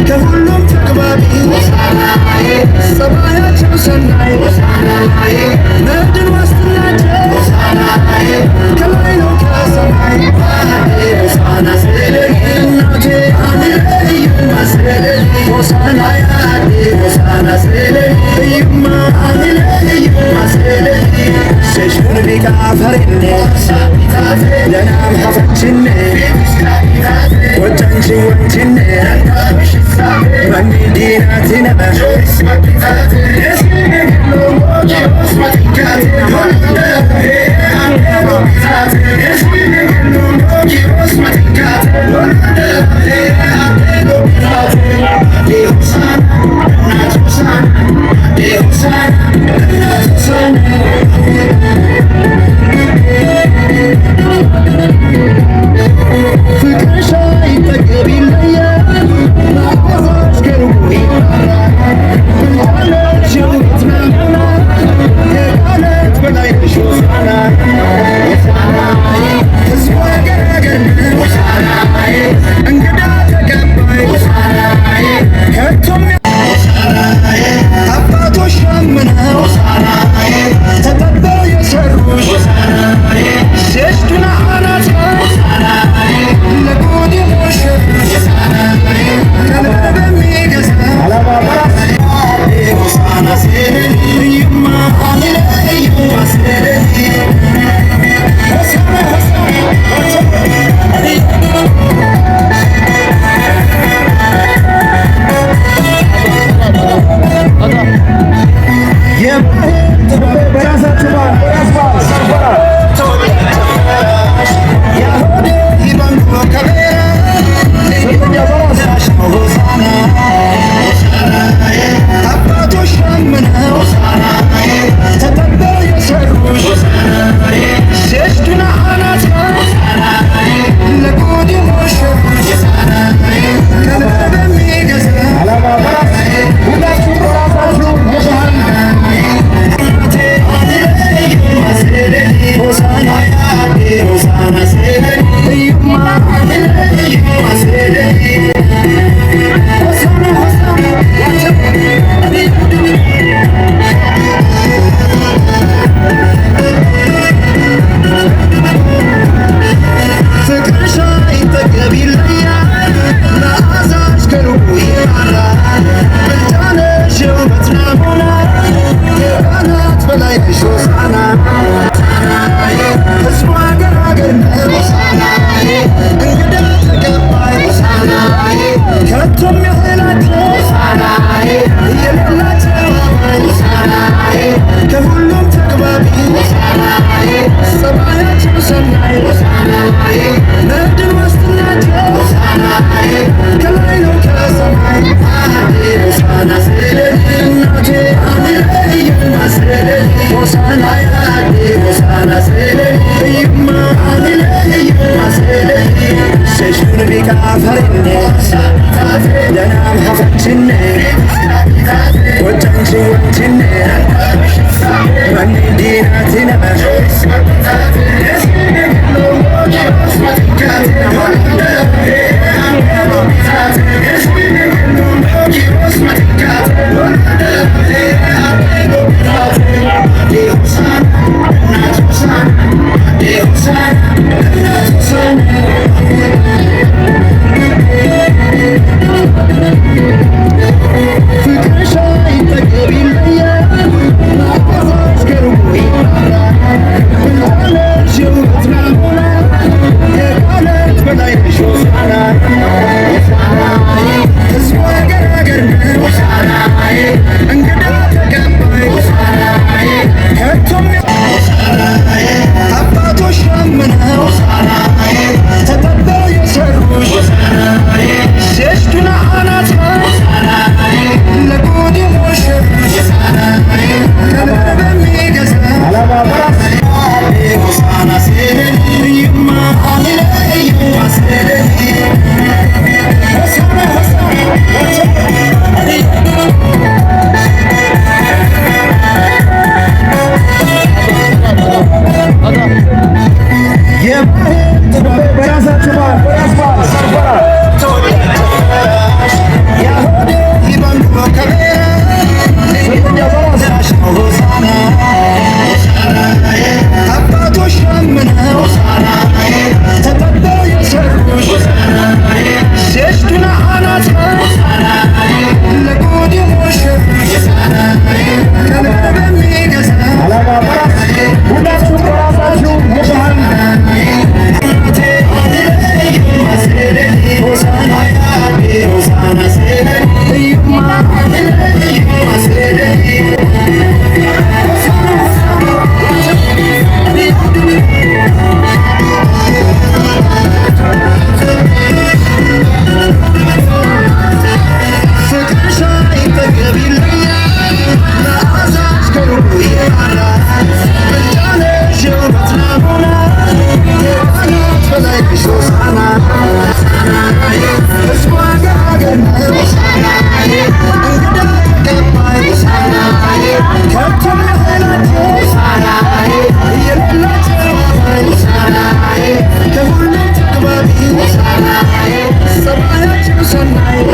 ከሁሉም ተግባቢ ሰማያቸው ሰናይ ምድር ዋስትናቸው ከላይ ነው ከሰማይ ሆሳዕና ስልህ እናቴ አንለይም ስልህ ሆሳዕና ያዴ ሆሳዕና ስልህ እዩማ አንለይም ስልህ ሸሽሙን ቢቃ ፈሬኔ ለናም ሐፈችኔ ወጫንቺ ወንችኔ መኒ ዲናቲነ ፍቅርሽ አይጠገብ ይለያል ናዛሽ ከሩቁ ይባላል ብልጣለች የውበት ናሙና ከቃላት በላይ ነሽ ሆሳዕና ሕዝቡ አገር እንግዳ ተቀባይ ከቶም አባቶች አምነው ተጠበው የሰሩሽ ሴሽቱና አናት ለጉድ የሞሸሩሽ ቀልብ በሚገዛ ሆሳዕና ስልህ እዩማ አንለይም ስልህ ከሁሉም ተግባቢ ሰማያቸው ሰናይ ምድር ዋስትናቸው ከላይ ነው ከሰማይ ሆሳዕና ስልህ እናቴ አንለይም ስልህ ሆሳዕና ያዴ ሆሳዕና ስልህ እዩማ አንለይም ስልህ ሸሽሙን ቢቃ ፈሬኔ ለናም ሐፈችኔ ወጫንቺ ወንችኔ መኒ ዲናቲነ ፍቅርሽ አይጠገብ ይለያል ናዛሽ ከሩቁ ይባላል ብልጣለች የውበት ናሙና ከቃላት በላይ ነሽ ሆሳዕና ሕዝቡ አገር እንግዳ ተቀባይ ከቶም አባቶች አምነው ተጠበው የሰሩሽ ሴሽቱና አናት ለጉድ የሞሸሩሽ ቀልብ በሚገዛ ሆሳዕና ስልህ እዩማ አንለይም ስልህ የባህል ጥበብ በራሳችሁ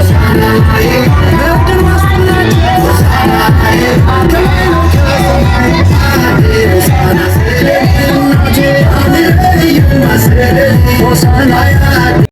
ሰናይ